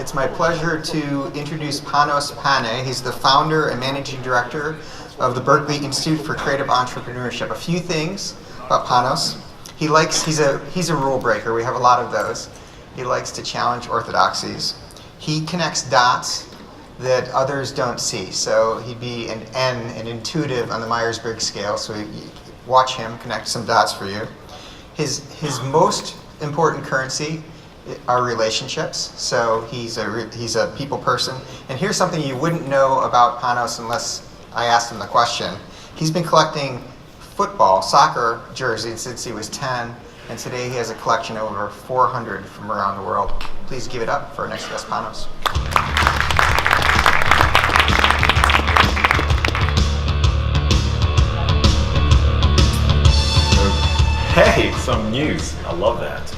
It's my pleasure to introduce Panos Panay. He's the founder and managing director of the Berklee Institute for Creative Entrepreneurship. A few things about Panos. He's a rule breaker. We have a lot of those. He likes to challenge orthodoxies. He connects dots that others don't see. So he'd be an intuitive on the Myers-Briggs scale. So watch him connect some dots for you. His most important currency are relationships. So he's a people person. And here's something you wouldn't know about Panos unless I asked him the question. He's been collecting soccer jerseys since he was 10, and today he has a collection of over 400 from around the world. Please give it up for our next guest, Panos. Hey, some news. I love that.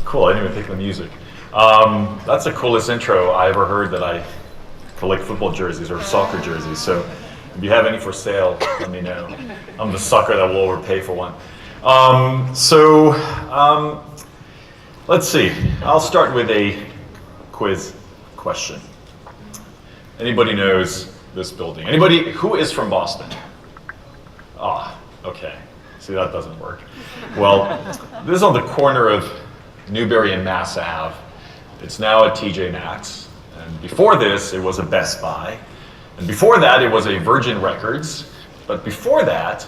Cool, I didn't even think of the music. That's the coolest intro I ever heard. That I collect football jerseys or soccer jerseys. So if you have any for sale, let me know. I'm the sucker that will overpay for one. Let's see. I'll start with a quiz question. Anybody knows this building? Anybody who is from Boston? Okay. See, that doesn't work. Well, this is on the corner of Newbury and Mass Ave. It's now a TJ Maxx. And before this, it was a Best Buy. And before that, it was a Virgin Records. But before that,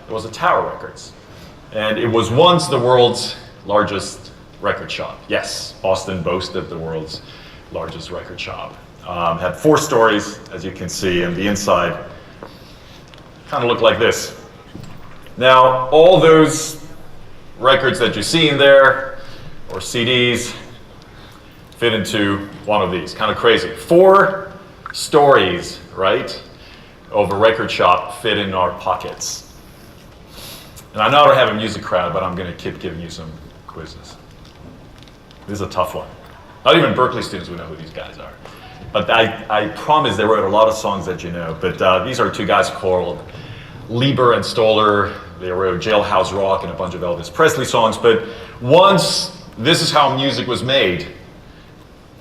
it was a Tower Records. And it was once the world's largest record shop. Yes, Boston boasted the world's largest record shop. Had 4 stories, as you can see, and the inside kind of looked like this. Now, all those records that you see in there, or CDs, fit into one of these. Kind of crazy. 4 stories, right, of a record shop fit in our pockets. And I know I don't have a music crowd, but I'm going to keep giving you some quizzes. This is a tough one. Not even Berklee students would know who these guys are. But I promise they wrote a lot of songs that you know. But these are 2 guys called Lieber and Stoller. They wrote Jailhouse Rock and a bunch of Elvis Presley songs. But once, this is how music was made.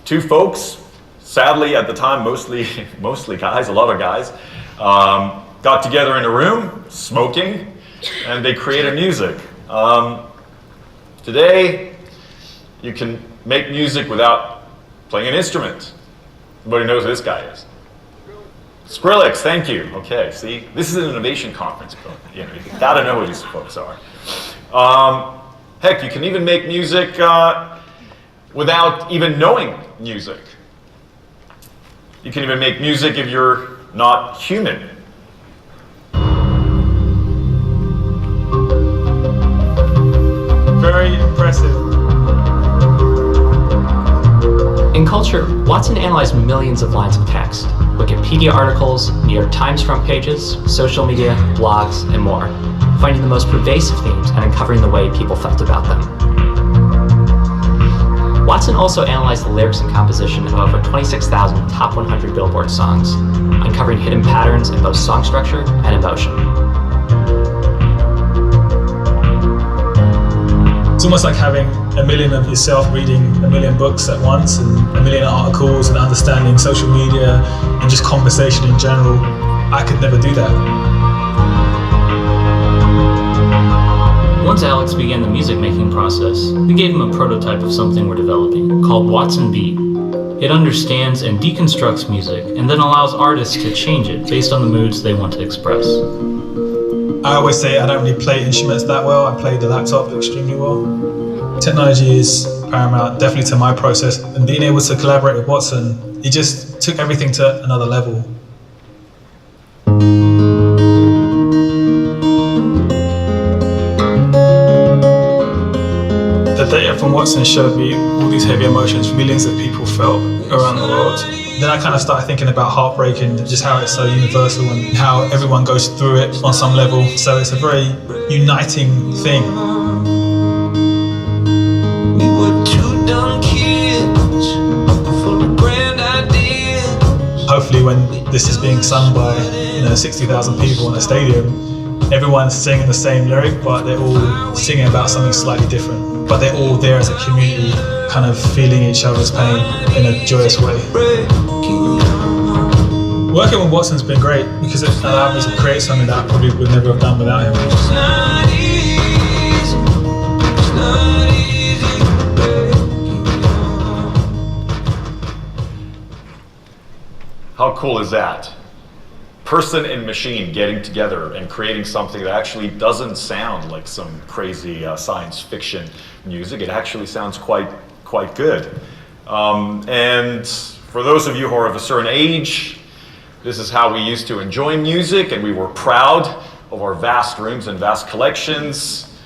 2 folks, sadly at the time, mostly guys, a lot of guys, got together in a room, smoking, and they created music. Today, you can make music without playing an instrument. Everybody knows who this guy is. Skrillex, thank you. Okay, see, this is an innovation conference, but you gotta know who these folks are. Heck, you can even make music without even knowing music. You can even make music if you're not human. Very impressive. In culture, Watson analyzed millions of lines of text, Wikipedia articles, New York Times front pages, social media, blogs, and more, finding the most pervasive themes and uncovering the way people felt about them. Watson also analyzed the lyrics and composition of over 26,000 top 100 Billboard songs, uncovering hidden patterns in both song structure and emotion. It's almost like having a million of yourself reading a million books at once and a million articles and understanding social media and just conversation in general. I could never do that. Once Alex began the music making process, we gave him a prototype of something we're developing called Watson Beat. It understands and deconstructs music and then allows artists to change it based on the moods they want to express. I always say I don't really play instruments that well. I play the laptop extremely well. Technology is paramount, definitely to my process, and being able to collaborate with Watson, it just took everything to another level. The data from Watson showed me all these heavy emotions millions of people felt around the world. Then I kind of started thinking about heartbreak and just how it's so universal and how everyone goes through it on some level. So it's a very uniting thing. We were 2 dumb kids, full of grand ideas. Hopefully when this is being sung by 60,000 people in a stadium, everyone's singing the same lyric, but they're all singing about something slightly different. But they're all there as a community kind of feeling each other's pain in a joyous way. Working with Watson's been great because it allowed me to create something that I probably would never have done without him. How cool is that? Person and machine getting together and creating something that actually doesn't sound like some crazy science fiction music. It actually sounds quite good. And for those of you who are of a certain age, this is how we used to enjoy music, and we were proud of our vast rooms and vast collections.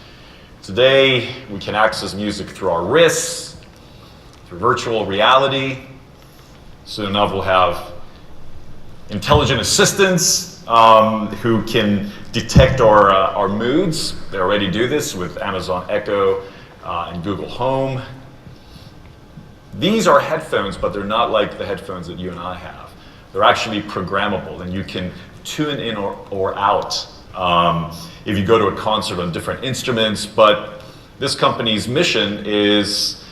Today, we can access music through our wrists, through virtual reality. Soon enough, we'll have intelligent assistants who can detect our moods. They already do this with Amazon Echo and Google Home. These are headphones, but they're not like the headphones that you and I have. They're actually programmable, and you can tune in or out if you go to a concert on different instruments. But this company's mission is,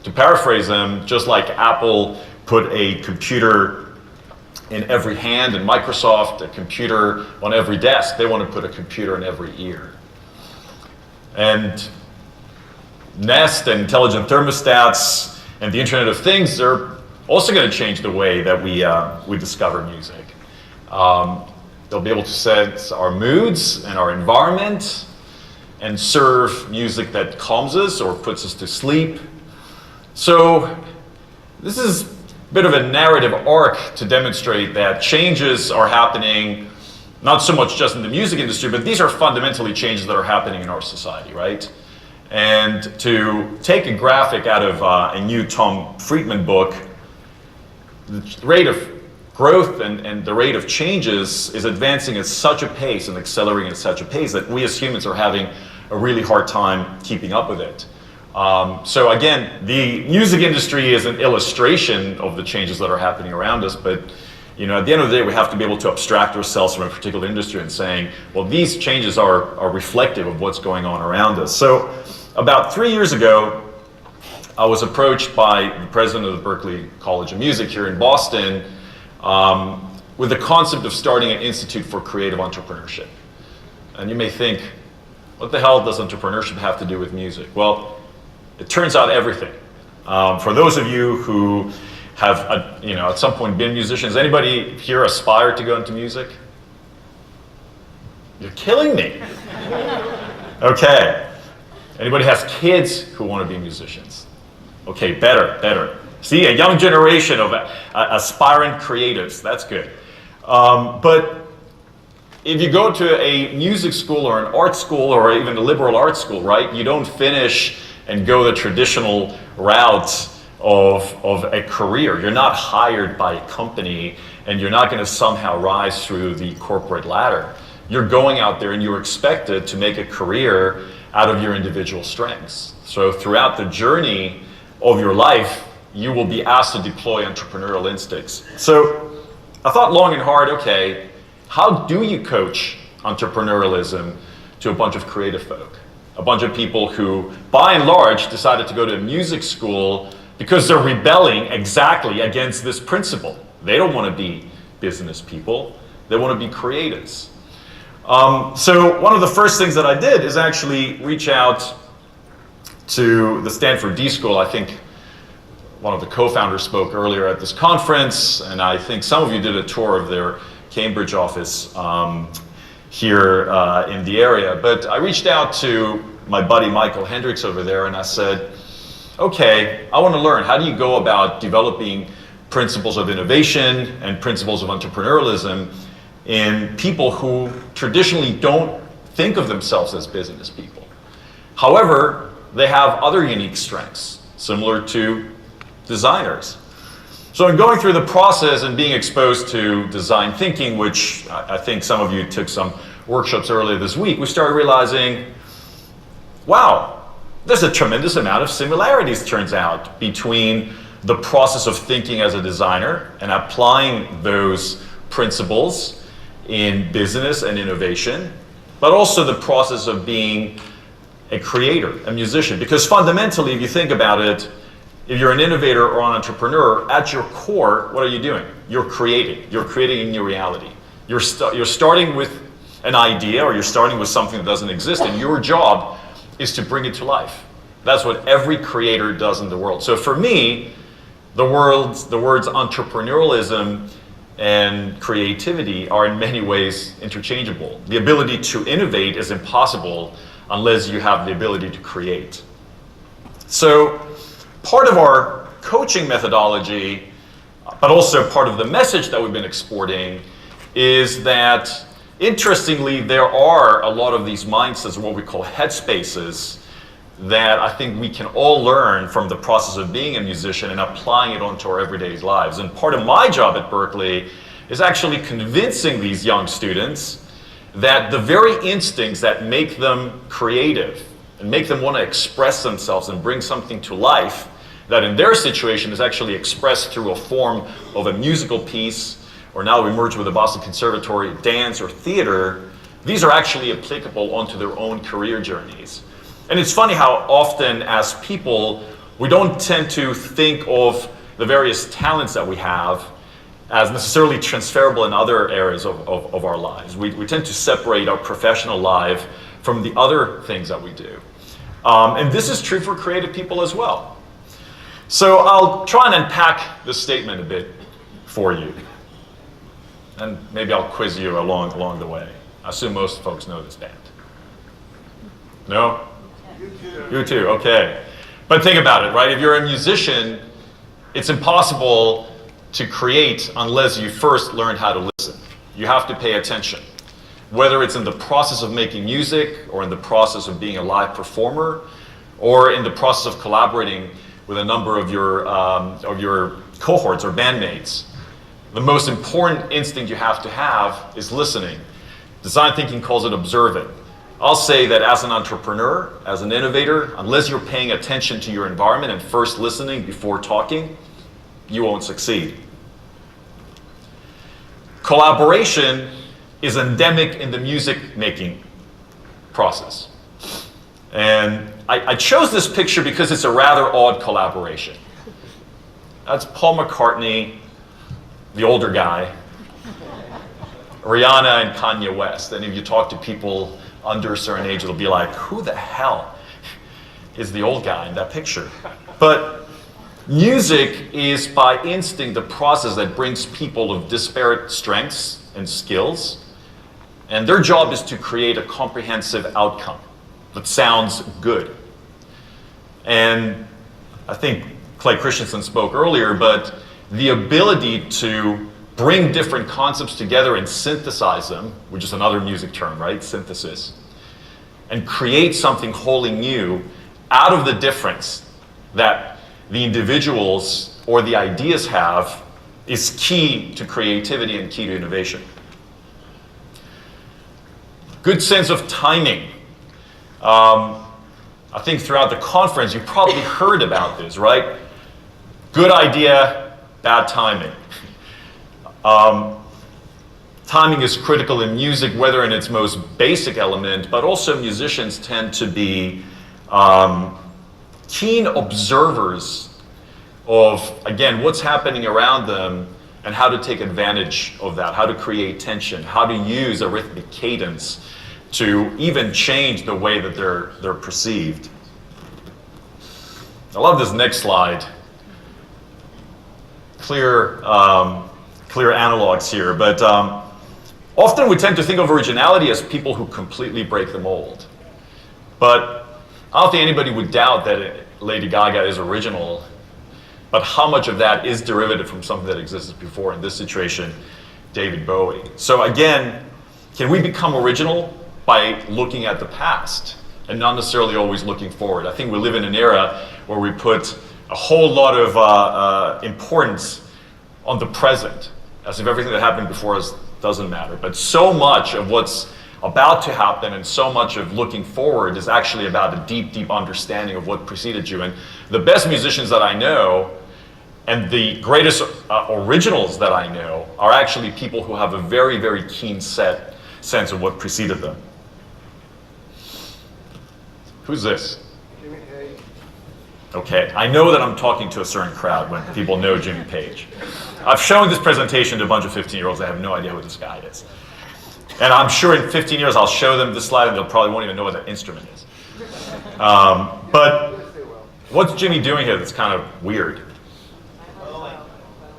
to paraphrase them, just like Apple put a computer in every hand, and Microsoft a computer on every desk, they want to put a computer in every ear. And Nest and intelligent thermostats and the Internet of Things are also going to change the way that we discover music. They'll be able to sense our moods and our environment and serve music that calms us or puts us to sleep. So this is a bit of a narrative arc to demonstrate that changes are happening, not so much just in the music industry, but these are fundamentally changes that are happening in our society, right? And to take a graphic out of a new Tom Friedman book, the rate of growth and the rate of changes is advancing at such a pace and accelerating at such a pace that we as humans are having a really hard time keeping up with it. So again, the music industry is an illustration of the changes that are happening around us, but at the end of the day, we have to be able to abstract ourselves from a particular industry and saying, well, these changes are reflective of what's going on around us. So about 3 years ago, I was approached by the president of the Berklee College of Music here in Boston with the concept of starting an institute for creative entrepreneurship. And you may think, what the hell does entrepreneurship have to do with music? Well, it turns out everything. For those of you who have, at some point been musicians, anybody here aspire to go into music? You're killing me. Okay. Anybody has kids who want to be musicians? Okay, better. See, a young generation of aspiring creatives. That's good. But if you go to a music school or an art school or even a liberal arts school, right, you don't finish and go the traditional route of a career. You're not hired by a company, and you're not going to somehow rise through the corporate ladder. You're going out there and you're expected to make a career out of your individual strengths. So throughout the journey of your life, you will be asked to deploy entrepreneurial instincts. So I thought long and hard, okay, how do you coach entrepreneurialism to a bunch of creative folk? A bunch of people who, by and large, decided to go to a music school because they're rebelling exactly against this principle. They don't want to be business people. They want to be creatives. So one of the first things that I did is actually reach out to the Stanford D School. I think one of the co-founders spoke earlier at this conference, and I think some of you did a tour of their Cambridge office here in the area. But I reached out to my buddy Michael Hendricks over there, and I said, okay, I want to learn, how do you go about developing principles of innovation and principles of entrepreneurialism in people who traditionally don't think of themselves as business people. However, they have other unique strengths, similar to designers. So in going through the process and being exposed to design thinking, which I think some of you took some workshops earlier this week, we started realizing, wow, there's a tremendous amount of similarities, turns out, between the process of thinking as a designer and applying those principles in business and innovation, but also the process of being a creator, a musician. Because fundamentally, if you think about it, if you're an innovator or an entrepreneur, at your core, what are you doing? You're creating. You're creating a new reality. You're starting with an idea, or you're starting with something that doesn't exist, and your job is to bring it to life. That's what every creator does in the world. So for me, the words entrepreneurialism and creativity are in many ways interchangeable. The ability to innovate is impossible unless you have the ability to create. So part of our coaching methodology, but also part of the message that we've been exporting, is that interestingly, there are a lot of these mindsets, what we call headspaces, that I think we can all learn from the process of being a musician and applying it onto our everyday lives. And part of my job at Berklee is actually convincing these young students that the very instincts that make them creative and make them want to express themselves and bring something to life, that in their situation is actually expressed through a form of a musical piece, or now we merge with the Boston Conservatory, dance or theater, these are actually applicable onto their own career journeys. And it's funny how often as people, we don't tend to think of the various talents that we have as necessarily transferable in other areas of our lives. We tend to separate our professional life from the other things that we do. And this is true for creative people as well. So I'll try and unpack this statement a bit for you. And maybe I'll quiz you along the way. I assume most folks know this band. No? You too, okay. But think about it, right? If you're a musician, it's impossible to create unless you first learn how to listen. You have to pay attention. Whether it's in the process of making music, or in the process of being a live performer, or in the process of collaborating with a number of your cohorts or bandmates, the most important instinct you have to have is listening. Design thinking calls it observing. I'll say that as an entrepreneur, as an innovator, unless you're paying attention to your environment and first listening before talking, you won't succeed. Collaboration is endemic in the music making process. And I chose this picture because it's a rather odd collaboration. That's Paul McCartney, the older guy, Rihanna and Kanye West. And if you talk to people under a certain age, it'll be like, who the hell is the old guy in that picture? But music is by instinct the process that brings people of disparate strengths and skills, and their job is to create a comprehensive outcome that sounds good. And I think Clay Christensen spoke earlier, but the ability to bring different concepts together and synthesize them, which is another music term, right? Synthesis. And create something wholly new out of the difference that the individuals or the ideas have is key to creativity and key to innovation. Good sense of timing. I think throughout the conference, you've probably heard about this, right? Good idea, bad timing. Timing is critical in music, whether in its most basic element, but also musicians tend to be keen observers of, again, what's happening around them and how to take advantage of that, how to create tension, how to use a rhythmic cadence to even change the way that they're perceived. I love this next slide. Clear analogs here, but often we tend to think of originality as people who completely break the mold. But I don't think anybody would doubt that Lady Gaga is original, but how much of that is derivative from something that existed before, in this situation, David Bowie. So again, can we become original by looking at the past and not necessarily always looking forward? I think we live in an era where we put a whole lot of importance on the present, as if everything that happened before us doesn't matter. But so much of what's about to happen and so much of looking forward is actually about a deep, deep understanding of what preceded you. And the best musicians that I know and the greatest originals that I know are actually people who have a very, very keen sense of what preceded them. Who's this? Okay, I know that I'm talking to a certain crowd when people know Jimmy Page. I've shown this presentation to a bunch of 15-year-olds that have no idea who this guy is. And I'm sure in 15 years I'll show them this slide and they'll probably won't even know what that instrument is. But what's Jimmy doing here that's kind of weird?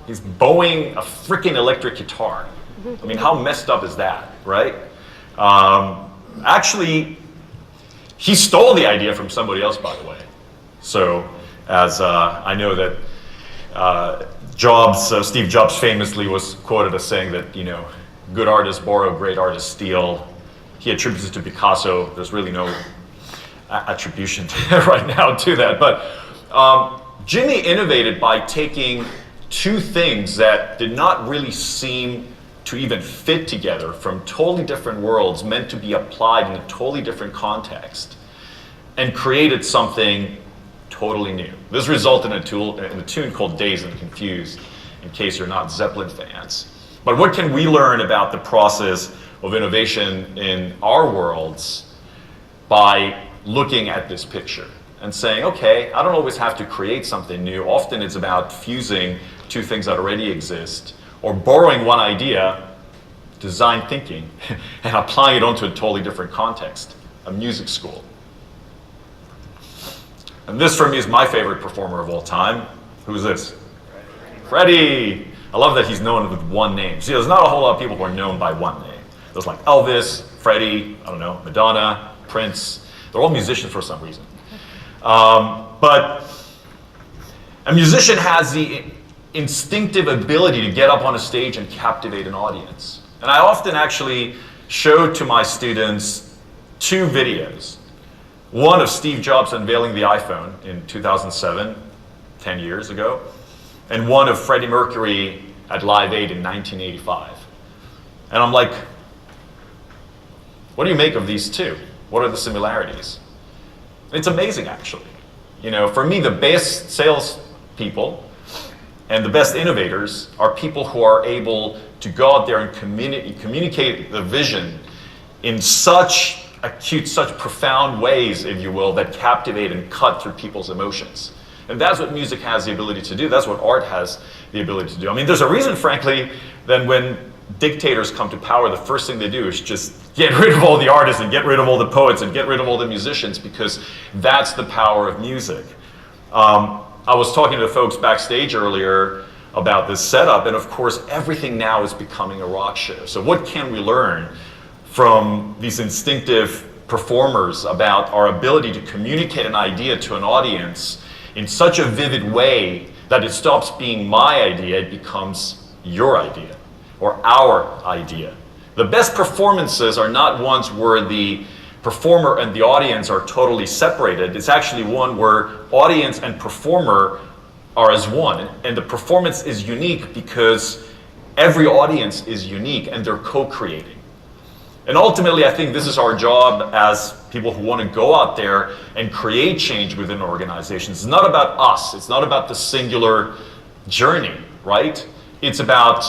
He's bowing a freaking electric guitar. I mean, how messed up is that, right? Actually, he stole the idea from somebody else, by the way. So, as I know that Steve Jobs famously was quoted as saying that, you know, good artists borrow, great artists steal. He attributes it to Picasso. There's really no attribution right now to that. But Jimmy innovated by taking two things that did not really seem to even fit together from totally different worlds meant to be applied in a totally different context and created something totally new. This resulted in a tune called Dazed and Confused, in case you're not Zeppelin fans. But what can we learn about the process of innovation in our worlds by looking at this picture and saying, okay, I don't always have to create something new. Often it's about fusing two things that already exist, or borrowing one idea, design thinking, and applying it onto a totally different context, a music school. And this for me is my favorite performer of all time. Who's this? Freddie. I love that he's known with one name. See, there's not a whole lot of people who are known by one name. There's like Elvis, Freddie, I don't know, Madonna, Prince. They're all musicians for some reason. But a musician has the instinctive ability to get up on a stage and captivate an audience. And I often actually show to my students two videos. One of Steve Jobs unveiling the iPhone in 2007, 10 years ago, and one of Freddie Mercury at Live Aid in 1985. And I'm like, what do you make of these two? What are the similarities? It's amazing, actually. You know, for me, the best salespeople and the best innovators are people who are able to go out there and communicate the vision in such acute, such profound ways, if you will, that captivate and cut through people's emotions. And that's what music has the ability to do. That's what art has the ability to do. I mean, there's a reason, frankly, that when dictators come to power, the first thing they do is just get rid of all the artists and get rid of all the poets and get rid of all the musicians, because that's the power of music. I was talking to the folks backstage earlier about this setup, and of course, everything now is becoming a rock show. So what can we learn from these instinctive performers about our ability to communicate an idea to an audience in such a vivid way that it stops being my idea, it becomes your idea or our idea. The best performances are not ones where the performer and the audience are totally separated. It's actually one where audience and performer are as one. And the performance is unique because every audience is unique and they're co-creating. And ultimately, I think this is our job as people who want to go out there and create change within organizations. It's not about us. It's not about the singular journey, right? It's about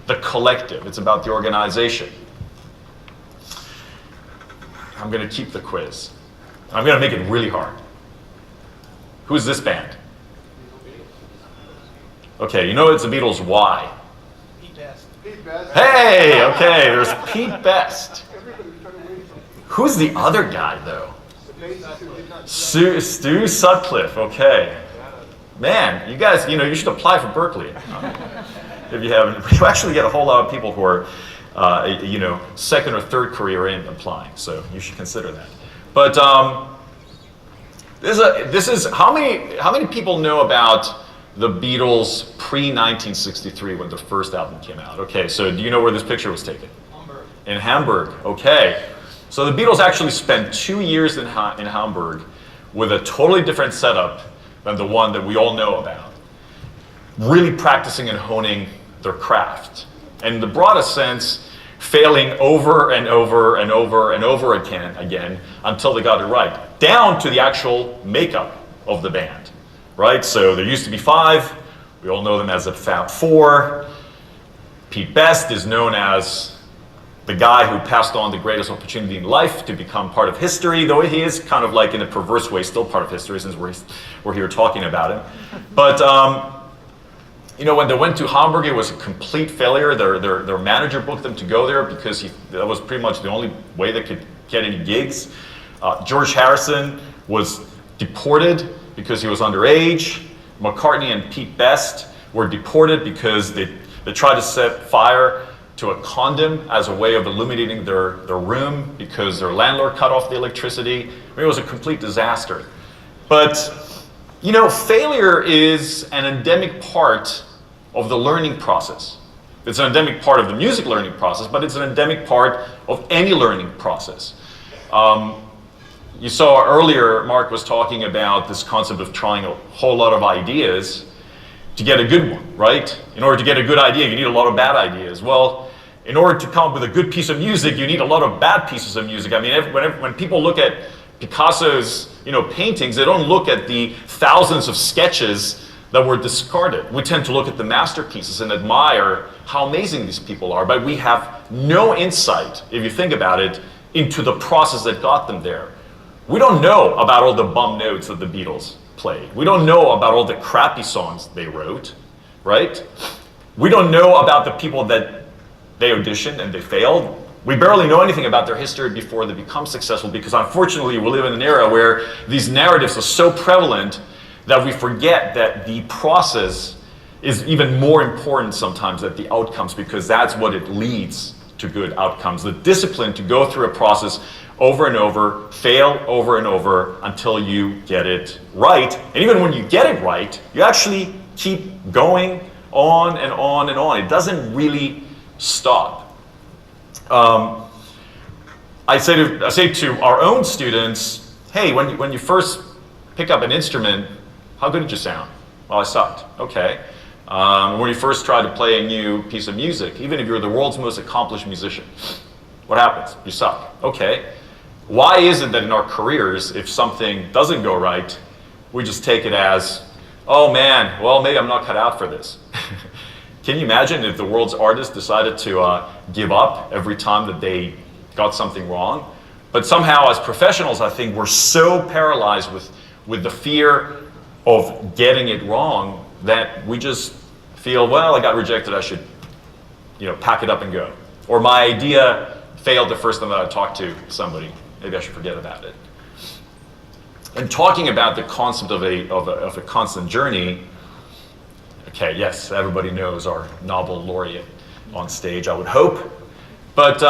the collective. It's about the organization. I'm going to keep the quiz. I'm going to make it really hard. Who's this band? Okay, you know it's the Beatles. Why? Pete Best. Hey, okay, there's Pete Best. Who's the other guy, though? Stu Sutcliffe, okay. Man, you guys, you should apply for Berklee. If you haven't, you actually get a whole lot of people who are, second or third career in applying, so you should consider that. But this is how many people know about the Beatles pre-1963 when the first album came out? Okay, so do you know where this picture was taken? Hamburg. In Hamburg, okay. So the Beatles actually spent 2 years in Hamburg with a totally different setup than the one that we all know about, really practicing and honing their craft. And in the broadest sense, failing over and over and over and over again until they got it right, down to the actual makeup of the band, right? So there used to be 5. We all know them as the Fab Four. Pete Best is known as the guy who passed on the greatest opportunity in life to become part of history, though he is kind of like in a perverse way still part of history since we're here talking about him. But you know, when they went to Hamburg, it was a complete failure. Their manager booked them to go there because that was pretty much the only way they could get any gigs. George Harrison was deported because he was underage. McCartney and Pete Best were deported because they tried to set fire to a condom as a way of illuminating their room because their landlord cut off the electricity. I mean, it was a complete disaster. But, you know, failure is an endemic part of the learning process. It's an endemic part of the music learning process, but it's an endemic part of any learning process. You saw earlier, Mark was talking about this concept of trying a whole lot of ideas to get a good one, right? In order to get a good idea, you need a lot of bad ideas. Well, in order to come up with a good piece of music, you need a lot of bad pieces of music. I mean, when people look at Picasso's, you know, paintings, they don't look at the thousands of sketches that were discarded. We tend to look at the masterpieces and admire how amazing these people are, but we have no insight, if you think about it, into the process that got them there. We don't know about all the bum notes that the Beatles played. We don't know about all the crappy songs they wrote, right? We don't know about the people that they auditioned and they failed. We barely know anything about their history before they become successful because unfortunately we live in an era where these narratives are so prevalent that we forget that the process is even more important sometimes than the outcomes because that's what it leads to good outcomes. The discipline to go through a process over and over, fail over and over until you get it right. And even when you get it right, you actually keep going on and on and on. It doesn't really stop. I say to our own students, hey, when you first pick up an instrument, how good did you sound? Well, I sucked. Okay. When you first try to play a new piece of music, even if you're the world's most accomplished musician, what happens? You suck. Okay. Why is it that in our careers, if something doesn't go right, we just take it as, oh man, well, maybe I'm not cut out for this. Can you imagine if the world's artists decided to give up every time that they got something wrong? But somehow as professionals, I think we're so paralyzed with the fear of getting it wrong that we just feel, well, I got rejected, I should, you know, pack it up and go. Or my idea failed the first time that I talked to somebody. Maybe I should forget about it. And talking about the concept of a constant journey, okay, yes, everybody knows our Nobel laureate on stage, I would hope. But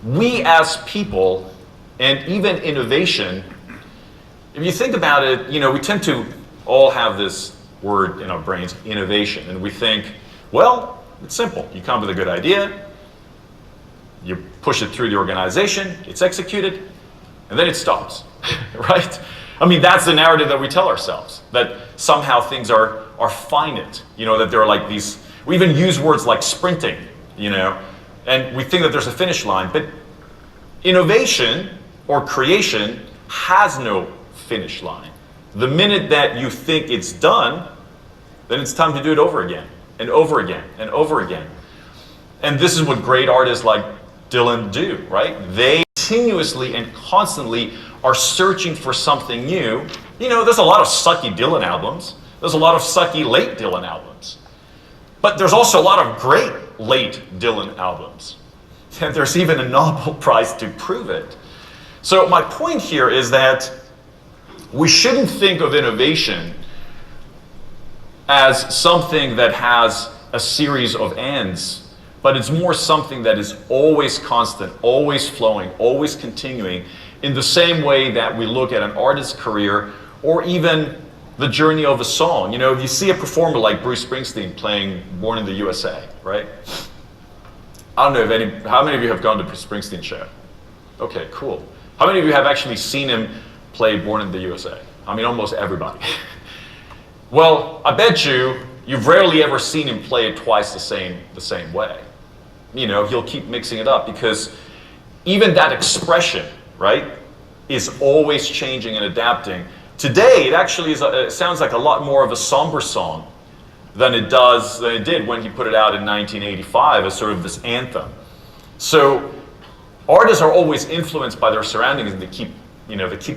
we as people, and even innovation, if you think about it, you know, we tend to all have this word in our brains, innovation, and we think, well, it's simple. You come up with a good idea, you push it through the organization, it's executed, and then it stops, right? I mean, that's the narrative that we tell ourselves, that somehow things are finite, you know, that there are like these, we even use words like sprinting, you know, and we think that there's a finish line, but innovation or creation has no finish line. The minute that you think it's done, then it's time to do it over again, and over again, and over again. And this is what great artists like Dylan do, right? They continuously and constantly are searching for something new. You know, there's a lot of sucky Dylan albums. There's a lot of sucky late Dylan albums. But there's also a lot of great late Dylan albums. And there's even a Nobel Prize to prove it. So my point here is that we shouldn't think of innovation as something that has a series of ends, but it's more something that is always constant, always flowing, always continuing, in the same way that we look at an artist's career or even the journey of a song. You know, if you see a performer like Bruce Springsteen playing Born in the USA, right? I don't know how many of you have gone to Bruce Springsteen show? Okay, cool. How many of you have actually seen him play Born in the USA? I mean, almost everybody. Well, I bet you've rarely ever seen him play it twice the same way. You know, he'll keep mixing it up because even that expression, right, is always changing and adapting. Today, it actually it sounds like a lot more of a somber song than it did when he put it out in 1985 as sort of this anthem. So artists are always influenced by their surroundings, and they keep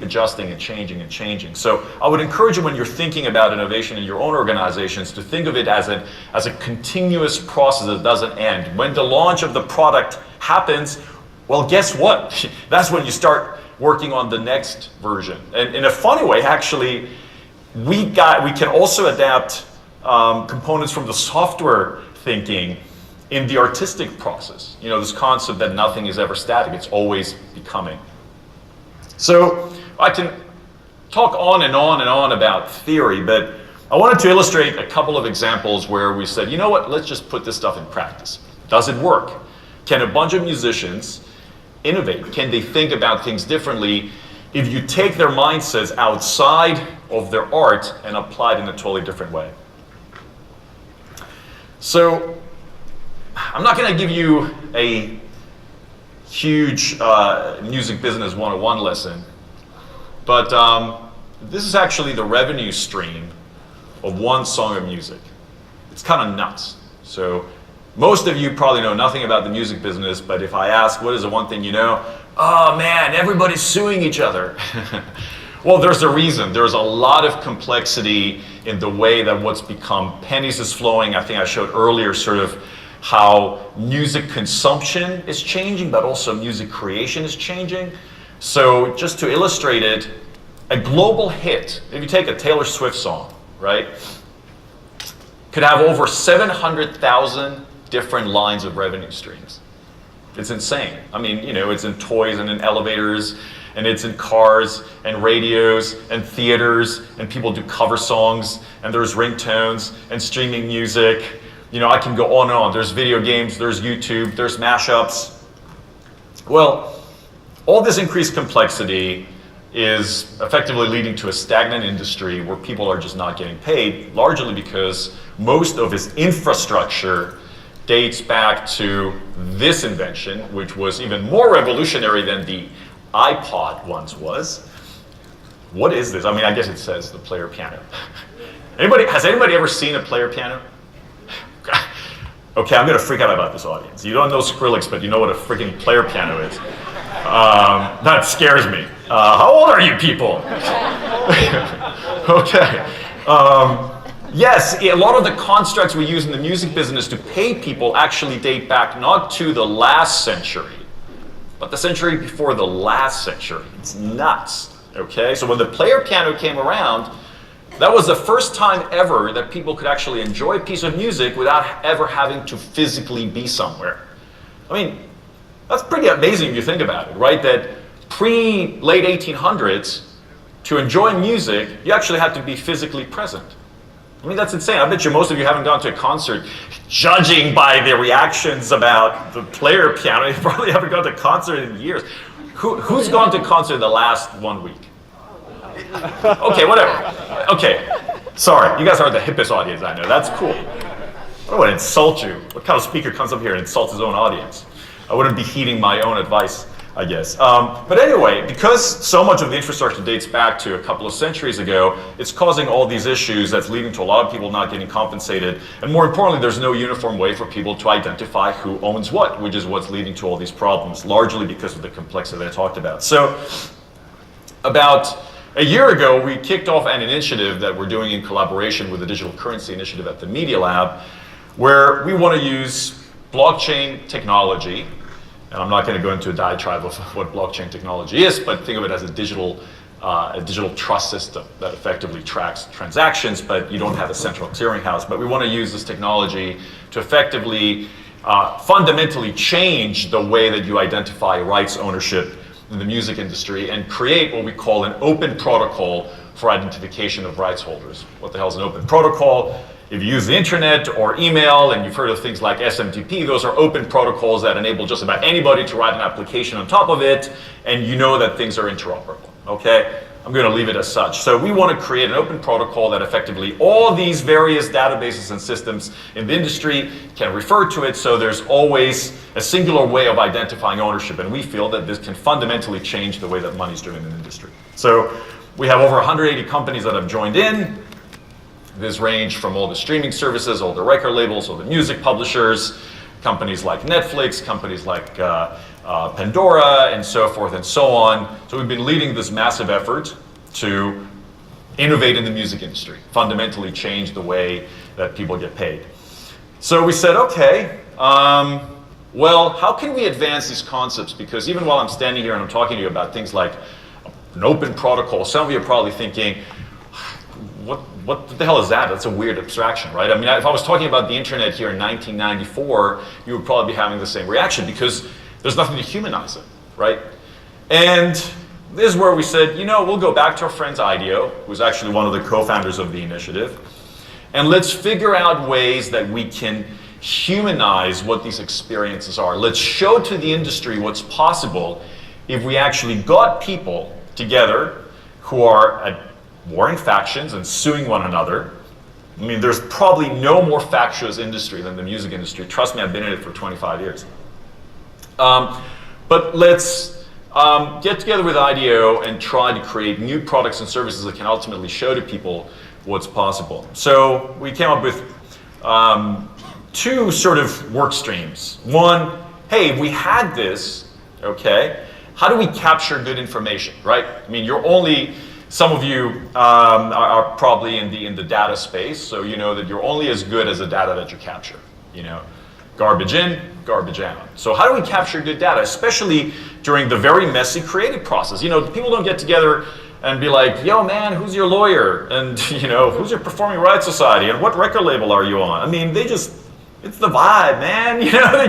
adjusting and changing and changing. So I would encourage you, when you're thinking about innovation in your own organizations, to think of it as a continuous process that doesn't end. When the launch of the product happens, well, guess what? That's when you start working on the next version. And in a funny way, actually, we can also adapt components from the software thinking in the artistic process. You know, this concept that nothing is ever static, it's always becoming. So I can talk on and on and on about theory, but I wanted to illustrate a couple of examples where we said, you know what, let's just put this stuff in practice. Does it work? Can a bunch of musicians innovate? Can they think about things differently if you take their mindsets outside of their art and apply it in a totally different way? So I'm not going to give you a huge music business 101 lesson, but this is actually the revenue stream of one song of music. It's kind of nuts. So most of you probably know nothing about the music business, but if I ask, what is the one thing you know? Oh man, everybody's suing each other. Well, there's a reason. There's a lot of complexity in the way that what's become pennies is flowing. I think I showed earlier sort of how music consumption is changing, but also music creation is changing. So just to illustrate it, a global hit, if you take a Taylor Swift song, right, could have over 700,000 different lines of revenue streams. It's insane. I mean, you know, it's in toys and in elevators, and it's in cars and radios and theaters, and people do cover songs, and there's ringtones and streaming music. You know, I can go on and on. There's video games, there's YouTube, there's mashups. Well, all this increased complexity is effectively leading to a stagnant industry where people are just not getting paid, largely because most of its infrastructure dates back to this invention, which was even more revolutionary than the iPod once was. What is this? I mean, I guess it says the player piano. Has anybody ever seen a player piano? Okay, I'm gonna freak out about this audience. You don't know Skrillex, but you know what a freaking player piano is. That scares me. How old are you people? Okay. Yes, a lot of the constructs we use in the music business to pay people actually date back not to the last century, but the century before the last century. It's nuts, okay? So when the player piano came around, that was the first time ever that people could actually enjoy a piece of music without ever having to physically be somewhere. I mean, that's pretty amazing if you think about it, right? That pre-late 1800s, to enjoy music, you actually had to be physically present. I mean, that's insane. I bet you most of you haven't gone to a concert. Judging by the reactions about the player piano, you probably haven't gone to a concert in years. Who's gone to a concert in the last 1 week? Okay, whatever. Okay, sorry. You guys are the hippest audience I know. That's cool. I don't want to insult you. What kind of speaker comes up here and insults his own audience? I wouldn't be heeding my own advice, I guess. But anyway, because so much of the infrastructure dates back to a couple of centuries ago, it's causing all these issues that's leading to a lot of people not getting compensated. And more importantly, there's no uniform way for people to identify who owns what, which is what's leading to all these problems, largely because of the complexity that I talked about. So about a year ago, we kicked off an initiative that we're doing in collaboration with the Digital Currency Initiative at the Media Lab, where we want to use blockchain technology. And I'm not going to go into a diatribe of what blockchain technology is, but think of it as a digital trust system that effectively tracks transactions, but you don't have a central clearinghouse. But we want to use this technology to effectively, fundamentally change the way that you identify rights ownership in the music industry and create what we call an open protocol for identification of rights holders. What the hell is an open protocol? If you use the internet or email, and you've heard of things like SMTP, those are open protocols that enable just about anybody to write an application on top of it, and you know that things are interoperable, okay? I'm going to leave it as such. So we want to create an open protocol that effectively all these various databases and systems in the industry can refer to it, so there's always a singular way of identifying ownership, and we feel that this can fundamentally change the way that money's driven in the industry. So we have over 180 companies that have joined in. This range from all the streaming services, all the record labels, all the music publishers, companies like Netflix, companies like Pandora, and so forth and so on. So we've been leading this massive effort to innovate in the music industry, fundamentally change the way that people get paid. So we said, okay, well, how can we advance these concepts? Because even while I'm standing here and I'm talking to you about things like an open protocol, some of you are probably thinking, what the hell is that? That's a weird abstraction, right? I mean, if I was talking about the internet here in 1994, you would probably be having the same reaction because there's nothing to humanize it, right? And this is where we said, you know, we'll go back to our friend IDEO, who's actually one of the co-founders of the initiative, and let's figure out ways that we can humanize what these experiences are. Let's show to the industry what's possible if we actually got people together who are at warring factions and suing one another. I mean, there's probably no more factious industry than the music industry. Trust me, I've been in it for 25 years. But let's get together with IDEO and try to create new products and services that can ultimately show to people what's possible. So we came up with two sort of work streams. One, hey, we had this, okay, how do we capture good information, right? I mean, some of you are probably in the data space, so you know that you're only as good as the data that you capture, you know, garbage in, garbage out. So how do we capture good data, especially during the very messy creative process? You know, people don't get together and be like, yo man, who's your lawyer? And you know, who's your performing rights society? And what record label are you on? I mean, it's the vibe, man. You know,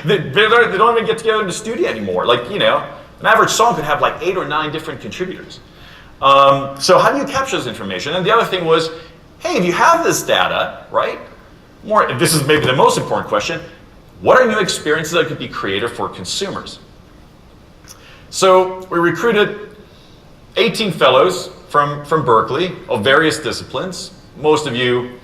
they don't even get together in the studio anymore. Like, you know, an average song could have like 8 or 9 different contributors. So how do you capture this information? And the other thing was, hey, if you have this data, right? This is maybe the most important question. What are new experiences that could be created for consumers? So we recruited 18 fellows from Berklee of various disciplines. Most of you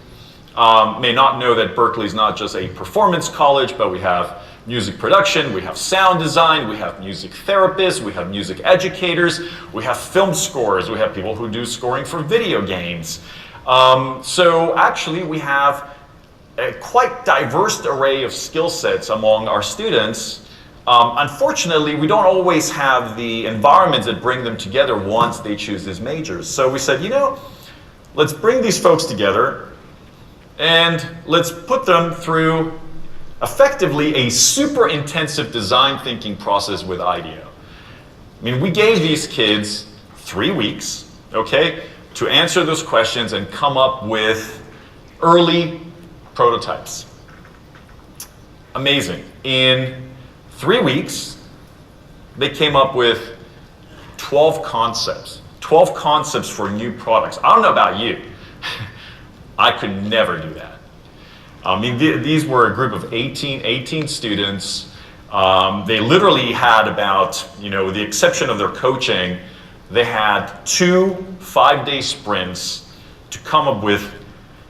may not know that Berklee is not just a performance college, but we have music production, we have sound design, we have music therapists, we have music educators, we have film scorers, we have people who do scoring for video games. So actually we have a quite diverse array of skill sets among our students. Unfortunately, we don't always have the environments that bring them together once they choose these majors. So we said, you know, let's bring these folks together and let's put them through effectively a super intensive design thinking process with IDEO. I mean, we gave these kids 3 weeks, okay, to answer those questions and come up with early prototypes. Amazing. In 3 weeks, they came up with 12 concepts for new products. I don't know about you. I could never do that. I mean, these were a group of 18 students. They literally had about, you know, with the exception of their coaching, they had 2 5-day sprints to come up with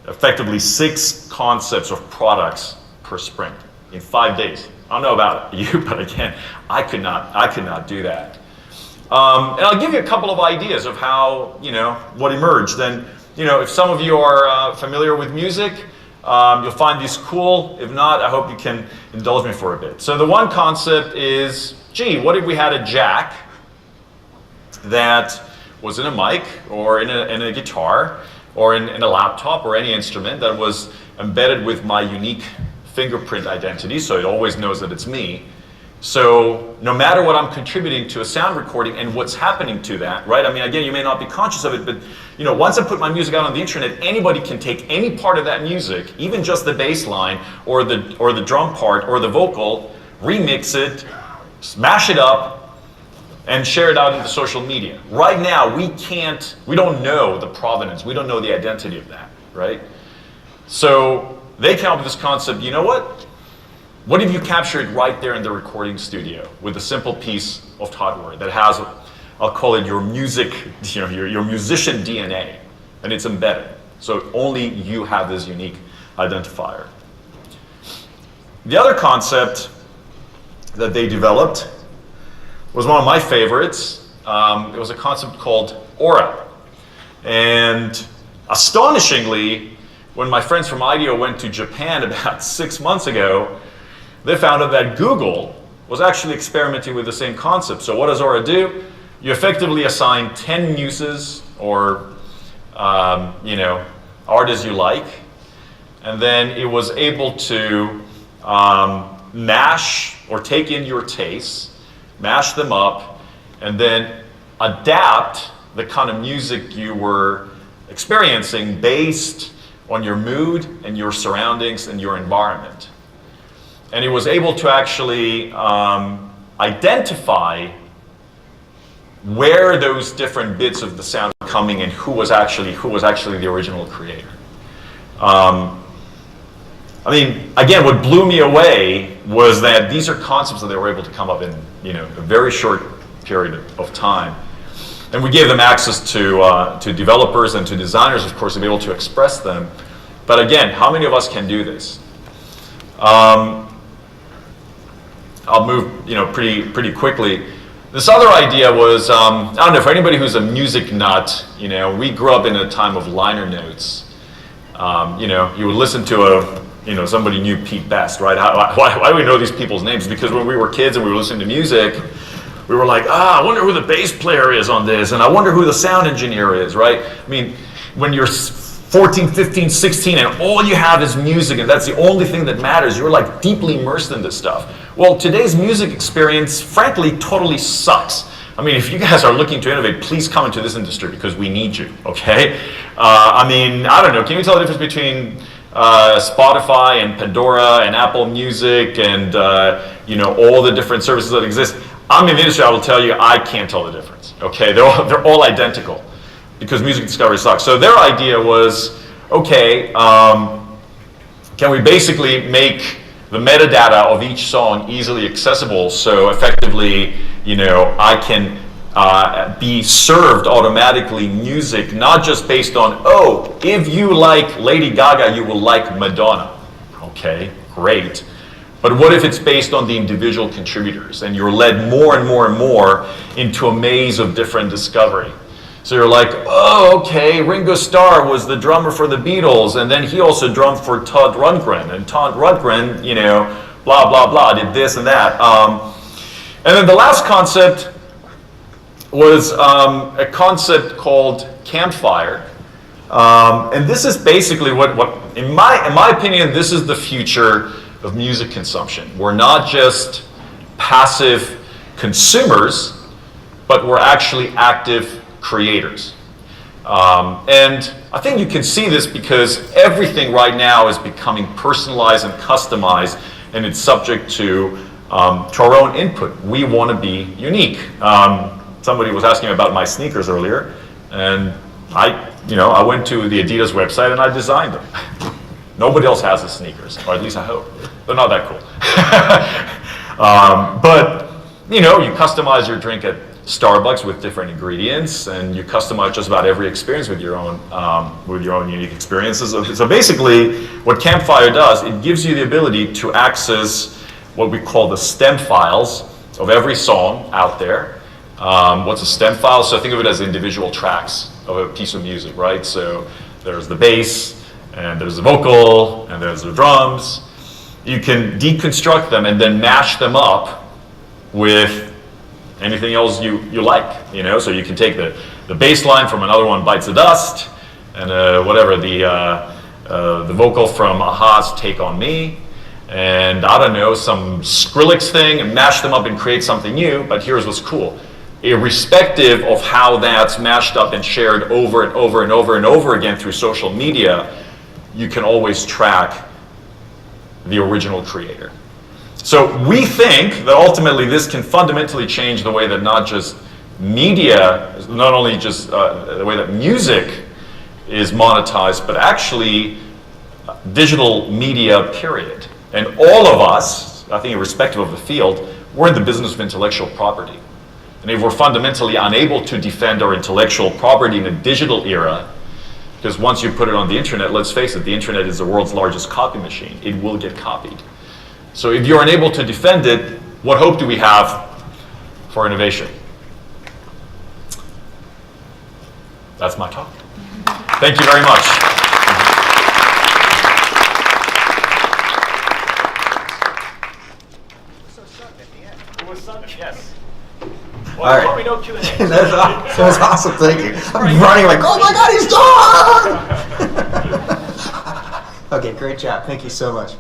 effectively 6 concepts of products per sprint in 5 days. I don't know about you, but again, I could not do that. And I'll give you a couple of ideas of how, you know, what emerged. And, you know, if some of you are familiar with music, you'll find these cool. If not, I hope you can indulge me for a bit. So the one concept is, gee, what if we had a jack that was in a mic or in a guitar or in a laptop or any instrument that was embedded with my unique fingerprint identity, so it always knows that it's me. So no matter what I'm contributing to a sound recording and what's happening to that, right? I mean, again, you may not be conscious of it, but you know, once I put my music out on the internet, anybody can take any part of that music, even just the bass line or the drum part or the vocal, remix it, smash it up, and share it out into social media. Right now, we don't know the provenance, we don't know the identity of that, right? So they came up with this concept, you know what? What if you capture it right there in the recording studio with a simple piece of hardware that has, I'll call it your music, you know, your musician DNA, and it's embedded. So only you have this unique identifier. The other concept that they developed was one of my favorites. It was a concept called aura. And astonishingly, when my friends from IDEO went to Japan about 6 months ago, they found out that Google was actually experimenting with the same concept. So what does Aura do? You effectively assign 10 muses or artists you like, and then it was able to mash or take in your tastes, mash them up, and then adapt the kind of music you were experiencing based on your mood and your surroundings and your environment. And it was able to actually identify where those different bits of the sound were coming and who was actually the original creator. Again, what blew me away was that these are concepts that they were able to come up in a very short period of time. And we gave them access to developers and to designers, of course, to be able to express them. But again, how many of us can do this? I'll move pretty quickly. This other idea was, I don't know, for anybody who's a music nut, we grew up in a time of liner notes. You would listen to somebody knew Pete Best, right? Why do we know these people's names? Because when we were kids and we were listening to music, we were like, I wonder who the bass player is on this, and I wonder who the sound engineer is, right? I mean, when you're 14, 15, 16, and all you have is music, and that's the only thing that matters, you're like deeply immersed in this stuff. Well, today's music experience, frankly, totally sucks. I mean, if you guys are looking to innovate, please come into this industry because we need you, okay? I don't know, can you tell the difference between Spotify and Pandora and Apple Music and all the different services that exist? I'm in the industry, I will tell you, I can't tell the difference, okay? They're all identical because music discovery sucks. So their idea was, okay, can we basically make the metadata of each song easily accessible so effectively, I can be served automatically music, not just based on, if you like Lady Gaga, you will like Madonna. Okay, great. But what if it's based on the individual contributors and you're led more and more and more into a maze of different discovery? So you're like, okay, Ringo Starr was the drummer for the Beatles, and then he also drummed for Todd Rundgren, and Todd Rundgren, blah, blah, blah, did this and that. And then the last concept was a concept called campfire. And this is basically what in my opinion, this is the future of music consumption. We're not just passive consumers, but we're actually active creators. And I think you can see this because everything right now is becoming personalized and customized, and it's subject to our own input. We want to be unique. Somebody was asking about my sneakers earlier, and I went to the Adidas website and I designed them. Nobody else has the sneakers, or at least I hope. They're not that cool. But you customize your drink at Starbucks with different ingredients, and you customize just about every experience with your own unique experiences. So basically, what Campfire does, it gives you the ability to access what we call the stem files of every song out there. What's a stem file? So think of it as individual tracks of a piece of music, right? So there's the bass, and there's the vocal, and there's the drums. You can deconstruct them and then mash them up with anything else you like, So you can take the bass line from Another One Bites the Dust, and the vocal from Aha's Take on Me, and I don't know, some Skrillex thing, and mash them up and create something new. But here's what's cool. Irrespective of how that's mashed up and shared over and over and over and over again through social media, you can always track the original creator. So we think that ultimately this can fundamentally change the way that not just media, not only just the way that music is monetized, but actually digital media, period. And all of us, I think irrespective of the field, we're in the business of intellectual property. And if we're fundamentally unable to defend our intellectual property in a digital era, because once you put it on the internet, let's face it, the internet is the world's largest copy machine. It will get copied. So if you're unable to defend it, what hope do we have for innovation? That's my talk. Thank you very much. All right. Probably no Q&A. That was awesome. Thank you. I'm running like, oh my God, he's gone! Okay, great job. Thank you so much.